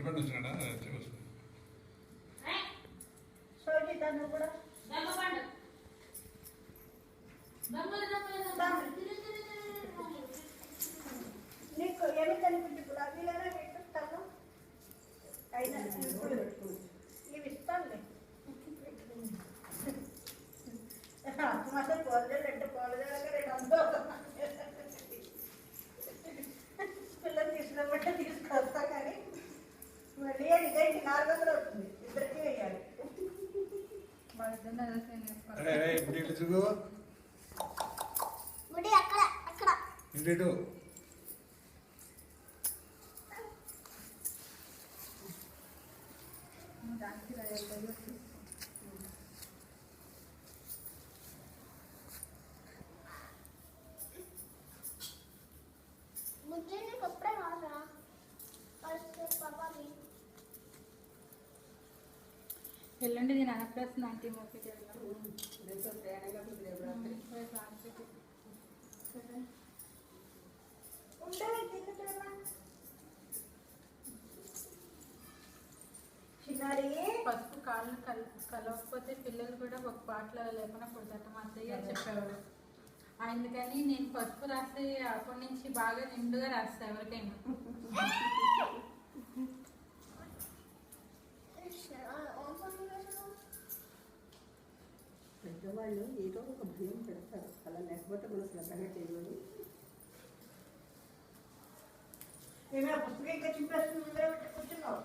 Husband వచ్చినాడా నీకు ఏమి కనిపించి గులాబీలైనా పెట్టిస్తాను అయినా ఇవి ఇస్తానులే మాత్రం పోలదేలు అంటే పోలదేలగా రెండు పిల్లలు తీసుకున్నట్టే తీసుకొస్తా కానీ మళ్ళీ ఇదే 400 అవుతుంది ఇద్దరికి వేయాలి ఇంటి मुझे नहीं कपड़े मारा और उसके पापा भी ఎల్లుండి నేను అనప్రస్తుతం ఆంటీ మోపి పసుపు కాళ్ళు కలవకపోతే పిల్లలు కూడా ఒక పాటలో లేకుండా పుడతాట మా అత్తయ్య గారు చెప్పేవాడు అందుకని నేను పసుపు రాస్తే అప్పటి నుంచి బాగా నిండుగా రాస్తా ఎవరికైనా పెద్దవాళ్ళు ఏదో ఒక భయం పెడతారు అలా లేకపోతే మనం శ్రద్ధగా చేయలేదు ఏమైనా పుస్తకం ఇంకా చింపేస్తుంది కూర్చున్నావు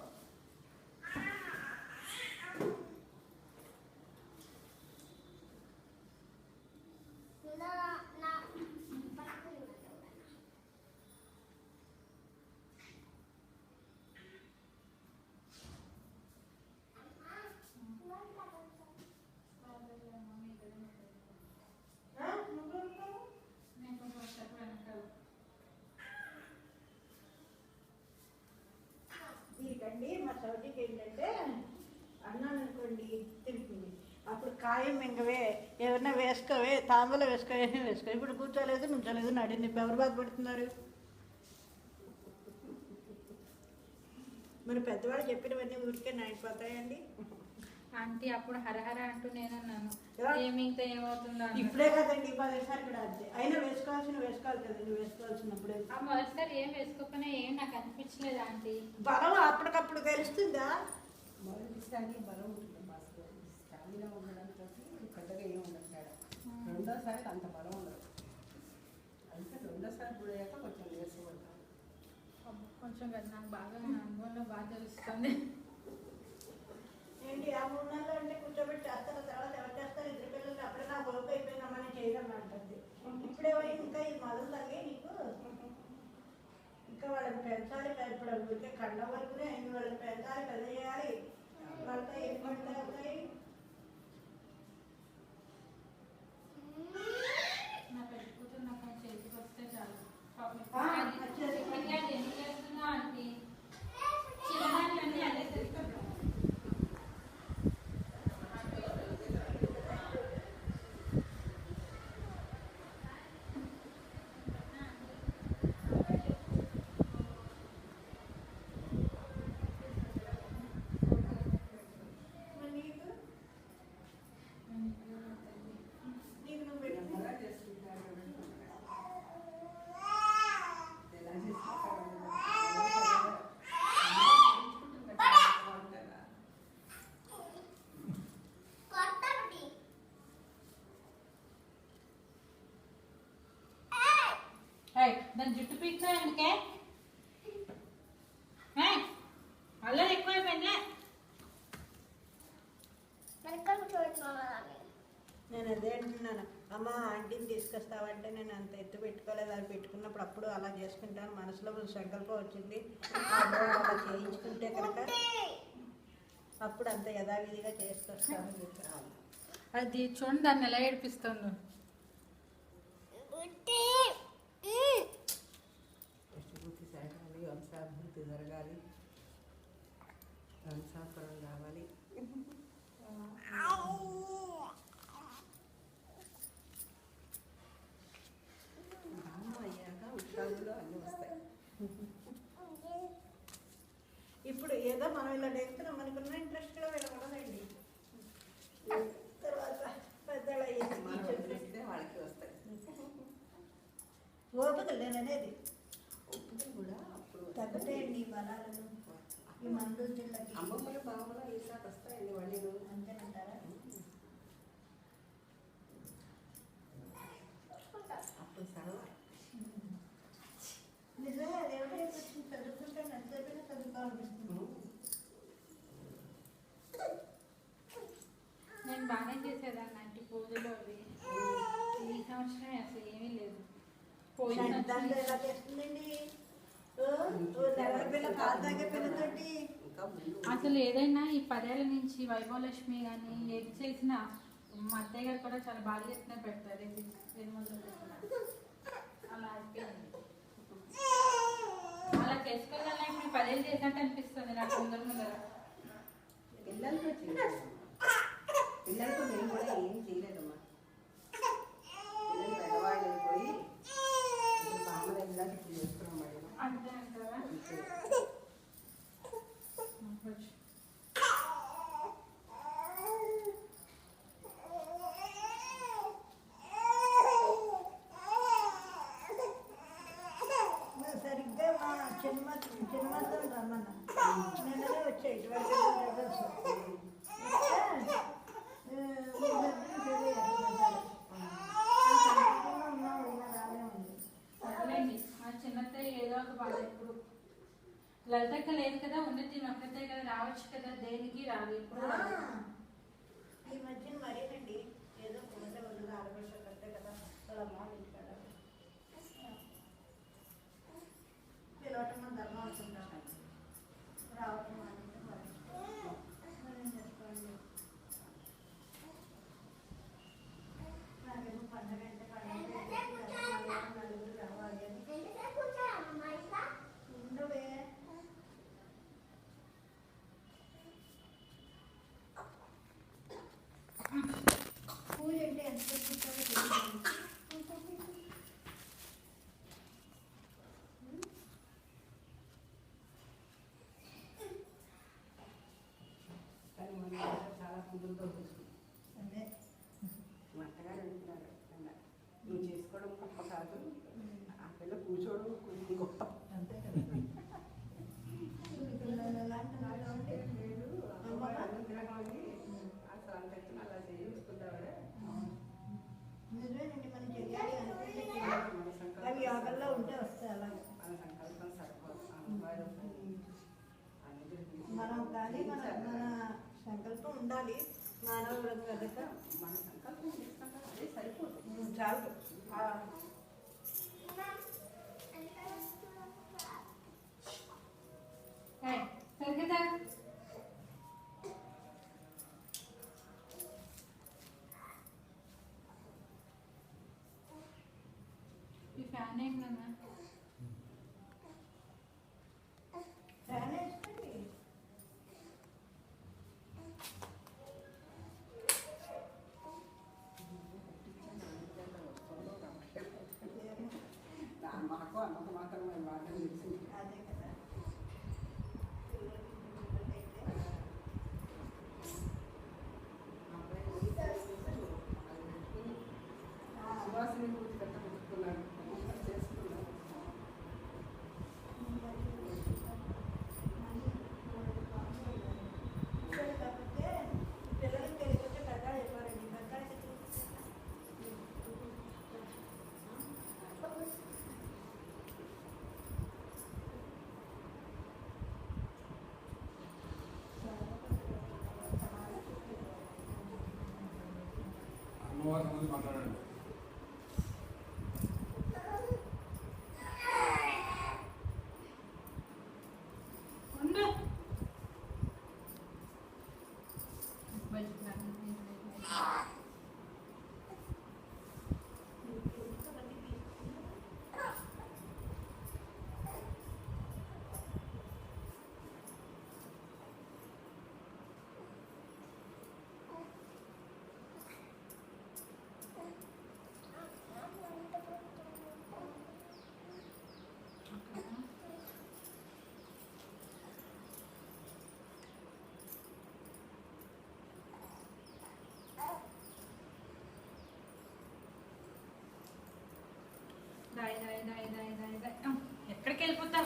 దీనికండి మా సౌజీకి ఏంటంటే అన్నాను అనుకోండి తింటుంది అప్పుడు కాయం మింగవే ఏమన్నా వేసుకోవే తాంబూలో వేసుకోవే వేసుకో ఇప్పుడు కూర్చోలేదు నుంచోలేదు నడింది ఎవరు బాధపడుతున్నారు మరి పెద్దవాళ్ళు చెప్పినవన్నీ ఊరికే నాయిపోతాయండి ఆంటీ అప్పుడు హరహర అంటూ నేనన్నాను ఏమి ఇంకా ఏమవుతుందో ఇప్పుడే కదండి మొదటిసారి కూడా అంతే అయినా వేసుకోవాలి కదండి వేసుకోవాల్సినప్పుడే మొదటిసారి ఏం వేసుకోకపోయినా ఏం నాకు అనిపించలేదు ఆంటీ బలం అప్పటికప్పుడు తెలుస్తుందా మొదటిసారి బలం ఉంటుంది మాస్టర్ స్టామినా ఉండడంతో పెద్దగా ఏమి ఉండదు తేడా రెండోసారి అంత బలం ఉండదు అంటే రెండోసారి గురయ్యాక కొంచెం నీరసపడతాను కొంచెం కదా నాకు బాగా అనుభవంలో బాగా తెలుస్తుంది ఏంటి ఆ 3 నెలలు అంటే కూర్చోబెట్టి చేస్తారు తర్వాత ఎవరు చేస్తారు ఇద్దరు పిల్లలు అప్పుడే నా బోకు అయిపోయిందమ్మని చేయడం అంటుంది ఇప్పుడే ఇంకా ఇది మొదలు తగ్గి నీకు ఇంకా వాళ్ళని పెంచాలి ఇప్పుడు ఊరికే కండ వరకునే వాళ్ళని పెంచాలి పెద్ద చేయాలి వాళ్ళతో ఏం పండుగ అవుతాయి నా పెద్ద కూతురు నాకు చేతికి వస్తే చాలు ఎందుకు చేస్తున్నా ఆంటీ చిన్నదాన్ని అదే తెలుసు దాని జుట్టు పీక్తా ఎందుకే అల్లరి ఎక్కువైపోయిందిలే నేను అదే అంటున్నాను అమ్మ ఆంటీని తీసుకొస్తావంటే నేను అంత ఎత్తు పెట్టుకోలేదు అది పెట్టుకున్నప్పుడు అప్పుడు అలా చేసుకుంటాను మనసులో సంకల్పం వచ్చింది అలా చేయించుకుంటే కనుక అప్పుడు అంత యథావిధిగా చేసుకొస్తాను అది చూడండి దాన్ని ఎలా ఏడిపిస్తుందో పూర్తి సాగాలి వంశాభివృద్ధి జరగాలి వంశాపురం కావాలి అయ్యాక ఉత్సాహంలో అన్నీ వస్తాయి ఇప్పుడు ఏదో మనం ఇలా నేర్చుకున్నాం మనకున్న ఇంట్రెస్ట్ కూడా వెళ్ళకూడదండి. తర్వాత పెద్దలు మనం అయ్యేది వదిలేస్తే వాళ్ళకి వస్తాయి. ఓపిక లేననేది ఒప్పుకొని కూడా అప్పుడు తగ్గుతాయండి ఈ బలాలను ఈ మందుల చిల్లకి. అమ్మమ్మలు బామ్మలు ఈసారి వస్తాయండి మళ్ళీ అంతేనంటారా? అప్పుడు సరళ నిజంగా దేవుడే వచ్చింది చదువుకుంటే నచ్చకపోయినా చదువుకోవాలనిపిస్తుంది. నేను బాగానే చేసేదాన్ని అంటే పూజలు అవి. ఈ సంవత్సరం అసలు ఏమీ లేదు. పోయిన దాంట్లో సంవత్సరం ఎలా చేస్తుందండి? నెల పిల్ల పాలు తాగే పిల్లతోటి ఇంకా ముందు అసలు ఏదైనా ఈ 10 ఏళ్ల నుంచి వైభవలక్ష్మి కానీ ఏది చేసినా మా అత్తయ్య గారు కూడా చాలా బాగా చేసినా పెడతారు. ఇది నిర్మూలన పెట్టిన అలా అయిపోయింది. అలా చేసుకోవాలన్నా ఇప్పుడు 10 ఏళ్ళు చేసినట్టు అనిపిస్తుంది నాకు ముందర. పిల్లలతో చేయలేదు. పిల్లలతో మేము కూడా ఏం చేయలేదమ్మా. పిల్లలు పెద్దవాళ్ళు అయిపోయి ఇప్పుడు బామ్మలు వెళ్ళాక ఇప్పుడు చేస్తున్నాం మళ్ళీ. అంతే అంటారా? సరిగ్గా మా చిన్నమతం రమ్మన్నా నిన్ననే వచ్చాయి ఇటువంటి అదేలేండి మా చిన్నత్తయ్య ఏదో ఒక బాధ ఇప్పుడు. లలితక్క లేదు కదా, ఉన్నది ఒక్కతే కదా, రావచ్చు కదా, దేనికి రాదు ఇప్పుడు రాదు. ఈ మధ్యన మరేనండి ఏదో కొంత వదిలి ఆడపడుచు కట్టే కదా వాళ్ళ అమ్మ ఇంటికాడ పిలవటం మన ధర్మం అనుకుంటాం. రావటం అంటే మరి చేసుకోండి. నాకేమో పండగ అంటే పండగ నలుగురు రావాలి అని ఉండవే. పూజ అంటే ఎంత పెట్టుకుంటారో తెలియదు. కానీ మన ఇంట్లో చాలా పూజలతో వస్తుంది. అదే వంటగారు అంటున్నారు అన్న, నువ్వు చేసుకోవడం గొప్ప కాదు, ఆ పిల్ల కూర్చోవడం కొంచెం గొప్ప. అంతే కదా. పిల్లలు ఎలాంటి వాళ్ళు అంటే లేదు అమ్మవారి అనుగ్రహం అని అసలు అంత ఎత్తున అలా చేసుకుంటావాడే. నిజమేనండి మనం చెయ్యాలి అనుకుంటే చేయాలి. అవి యోగంలో ఉంటే వస్తాయి అలాగే. మన సంకల్పం సరిపోదు. అమ్మవారు మనం కానీ మన సంకల్పం ఉండాలి. మానవుడు కనుక మన సంకల్పం చేస్తాం కదా, అదే సరిపోదు. చాలు. సరిగ్గా ఈ ఫ్యాన్ ఏంటన్నా? ఫ్యాన్ వేసుకోండి. మాకు అమ్మకు మాత్రం మేము వాడడం తెలిసింది. అదే కదా. సువాసిని పూజ కట్ట పెట్టుకున్నాడు, చేసుకున్నాడు. కాకపోతే పిల్లలకి తెలియకపోతే పెద్దలు అయిపోరండి. పెద్దలకి అమ్మవారి ముందు మాట్లాడండి. ఉండు. ఎక్కడికి వెళ్ళిపోతా